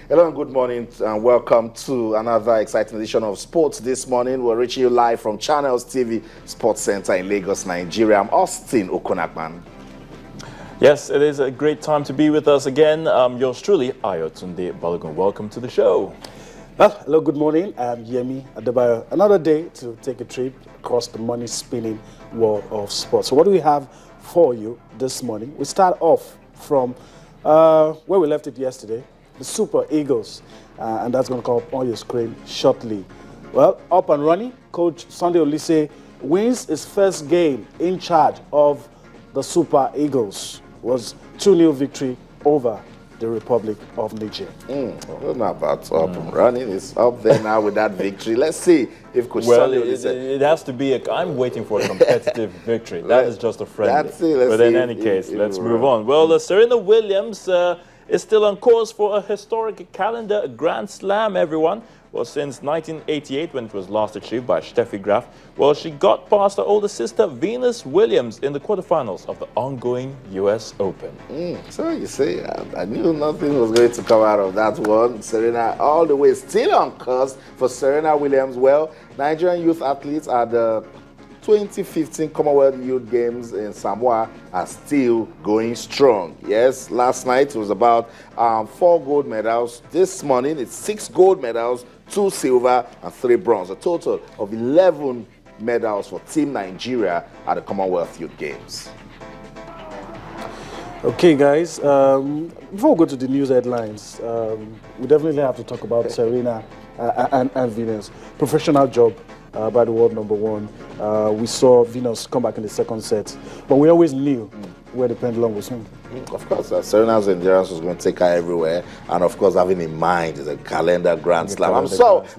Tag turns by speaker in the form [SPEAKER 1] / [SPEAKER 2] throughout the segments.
[SPEAKER 1] Hello and good morning and welcome to another exciting edition of Sports This Morning. We're reaching you live from Channels TV Sports Center in Lagos, Nigeria. I'm Austin Okonakman.
[SPEAKER 2] Yes, it is a great time to be with us again. Yours truly, Ayotunde Balogun. Welcome to the show.
[SPEAKER 3] Well, hello, good morning. I'm Yemi Adebayo. Another day to take a trip across the money-spinning world of sports. So what do we have for you this morning? We start off from where we left it yesterday, the Super Eagles, and that's going to come up on your screen shortly. Well, up and running, Coach Sunday Oliseh wins his first game in charge of the Super Eagles. Was 2-0 victory over the Republic of Niger.
[SPEAKER 1] Well, not about up and running. It's up there now with that victory. Let's see if Coach Sunday Oliseh...
[SPEAKER 2] It has to be I'm waiting for a competitive victory. That is just a friendly.
[SPEAKER 1] That's it.
[SPEAKER 2] But in any case, let's move on. Well, Serena Williams is still on course for a historic calendar Grand Slam, everyone. Well, since 1988, when it was last achieved by Steffi Graf, well, she got past her older sister, Venus Williams, in the quarterfinals of the ongoing U.S. Open.
[SPEAKER 1] So you see, I knew nothing was going to come out of that one. Serena all the way still on course for Serena Williams. Well, Nigerian youth athletes at the 2015 Commonwealth Youth Games in Samoa are still going strong. Yes, last night it was about 4 gold medals. This morning it's 6 gold medals, 2 silver and 3 bronze. A total of 11 medals for Team Nigeria at the Commonwealth Youth Games.
[SPEAKER 3] Okay, guys, before we go to the news headlines, we definitely have to talk about Serena and Venus. Professional job by the world number 1. We saw Venus come back in the second set, but we always knew where the pendulum was swing.
[SPEAKER 1] Of course, Serena's endurance was going to take her everywhere, and of course, having in mind is a calendar Grand Slam.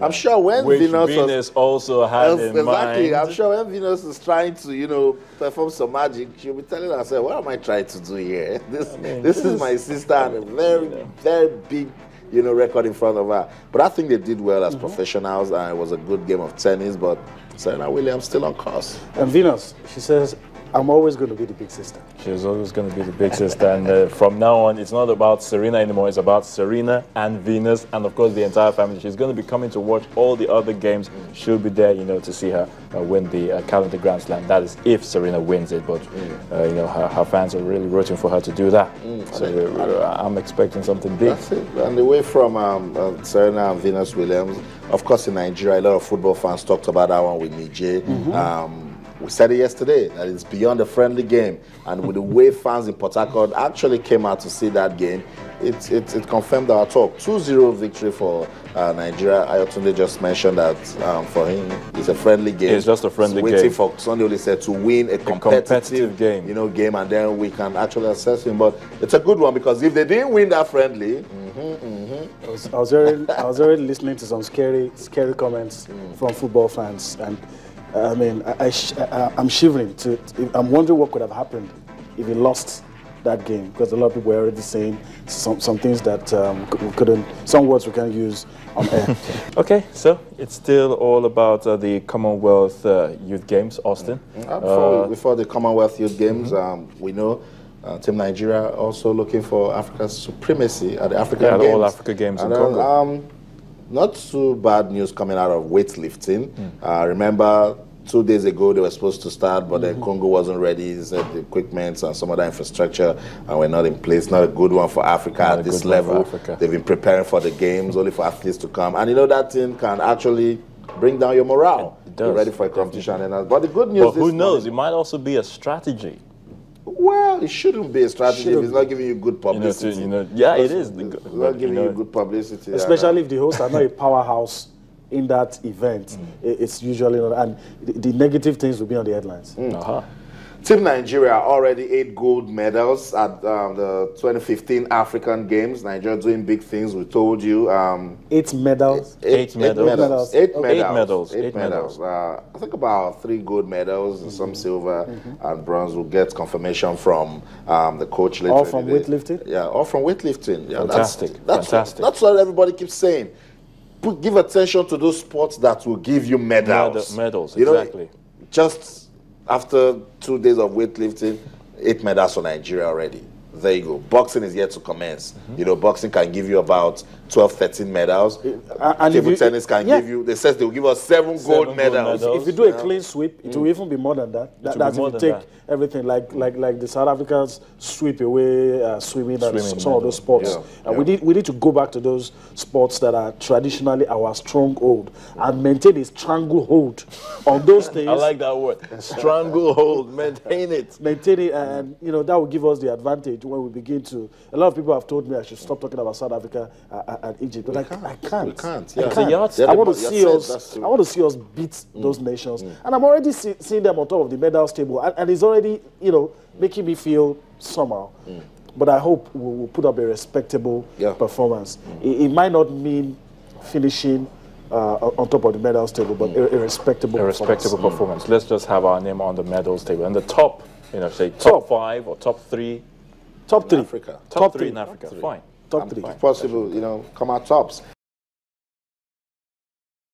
[SPEAKER 1] I'm sure when
[SPEAKER 2] Venus also had in mind.
[SPEAKER 1] I'm sure when Venus is trying to, perform some magic, she'll be telling herself, "What am I trying to do here? This is my sister, and a very, very big." Record in front of her. But I think they did well as professionals, and it was a good game of tennis, but Serena Williams still on course.
[SPEAKER 3] And Venus, she says, I'm always going to be the big sister.
[SPEAKER 2] She's always going to be the big sister, and from now on, it's not about Serena anymore, it's about Serena and Venus, and of course the entire family. She's going to be coming to watch all the other games. She'll be there, to see her win the calendar Grand Slam. That is if Serena wins it, but her fans are really rooting for her to do that. So I'm expecting something big.
[SPEAKER 1] That's it. And away from Serena and Venus Williams, of course in Nigeria, a lot of football fans talked about that one with Niger. We said it yesterday that it's beyond a friendly game, and with the way fans in Port Harcourt actually came out to see that game, it confirmed our talk. 2-0 victory for Nigeria. Ayotunde just mentioned that for him it's a friendly game.
[SPEAKER 2] It's just a friendly game.
[SPEAKER 1] Waiting for Sunday Oliseh to win a competitive game, game, and then we can actually assess him. But it's a good one because if they didn't win that friendly,
[SPEAKER 3] I was already listening to some scary comments from football fans, and I mean, I'm shivering. I'm wondering what could have happened if he lost that game, because a lot of people were already saying some things that some words we can't use on air.
[SPEAKER 2] Okay, so it's still all about the Commonwealth Youth Games, Austin.
[SPEAKER 1] Before the Commonwealth Youth Games, we know Team Nigeria also looking for Africa's supremacy at the African Games.
[SPEAKER 2] All Africa Games in Congo.
[SPEAKER 1] Not too bad news coming out of weightlifting. Remember, 2 days ago they were supposed to start, but then Congo wasn't ready. The equipment and some other infrastructure were not in place. Not a good one for Africa at this level. They've been preparing for the games, only for athletes to come. And that thing can actually bring down your morale. You're ready for a competition. But the good news is...
[SPEAKER 2] But who knows? It might also be a strategy.
[SPEAKER 1] Well, it shouldn't be a strategy if it's not giving you good publicity.
[SPEAKER 2] It is.
[SPEAKER 1] It's not giving you good publicity.
[SPEAKER 3] Especially if the hosts are not a powerhouse in that event. It's usually not. And the negative things will be on the headlines.
[SPEAKER 1] Team Nigeria already 8 gold medals at the 2015 African Games. Nigeria doing big things, we told you.
[SPEAKER 3] 8 medals?
[SPEAKER 1] 8 medals. 8 medals.
[SPEAKER 2] 8 medals.
[SPEAKER 1] I think about 3 gold medals and some silver and bronze. We'll get confirmation from the coach later.
[SPEAKER 3] All from weightlifting?
[SPEAKER 1] Yeah, all from weightlifting. Yeah,
[SPEAKER 2] fantastic.
[SPEAKER 1] Fantastic. That's what everybody keeps saying. Give attention to those sports that will give you medals.
[SPEAKER 2] Medals, exactly.
[SPEAKER 1] Just after 2 days of weightlifting, 8 medals for Nigeria already. There you go. Boxing is yet to commence. You know, boxing can give you about 12, 13 medals.
[SPEAKER 3] And
[SPEAKER 1] Table tennis can give you, they said they'll give us 7 gold medals.
[SPEAKER 3] If you do a clean sweep, it will even be more than that. That's if you take everything, like the South Africans sweep away swimming and some of those sports. We need to go back to those sports that are traditionally our stronghold and maintain a stranglehold on those things.
[SPEAKER 2] I like that word. Stranglehold. Maintain it.
[SPEAKER 3] Maintain it, and you know that will give us the advantage when we begin to. A lot of people have told me I should stop talking about South Africa and Egypt, but I can't.
[SPEAKER 1] We can't.
[SPEAKER 3] I
[SPEAKER 1] Yeah.
[SPEAKER 3] can't. I want to see us. I want to see us beat those nations, and I'm already seeing them on top of the medals table, and it's already, you know, making me feel somehow. But I hope we'll put up a respectable performance. It might not mean finishing on top of the medals table, but a respectable
[SPEAKER 2] performance. Let's just have our name on the medals table. And the top, you know, say top 5 or top 3.
[SPEAKER 3] Top 3.
[SPEAKER 1] Africa.
[SPEAKER 2] Top 3 in Africa. Fine.
[SPEAKER 3] Top 3.
[SPEAKER 1] If possible, you know, come out tops.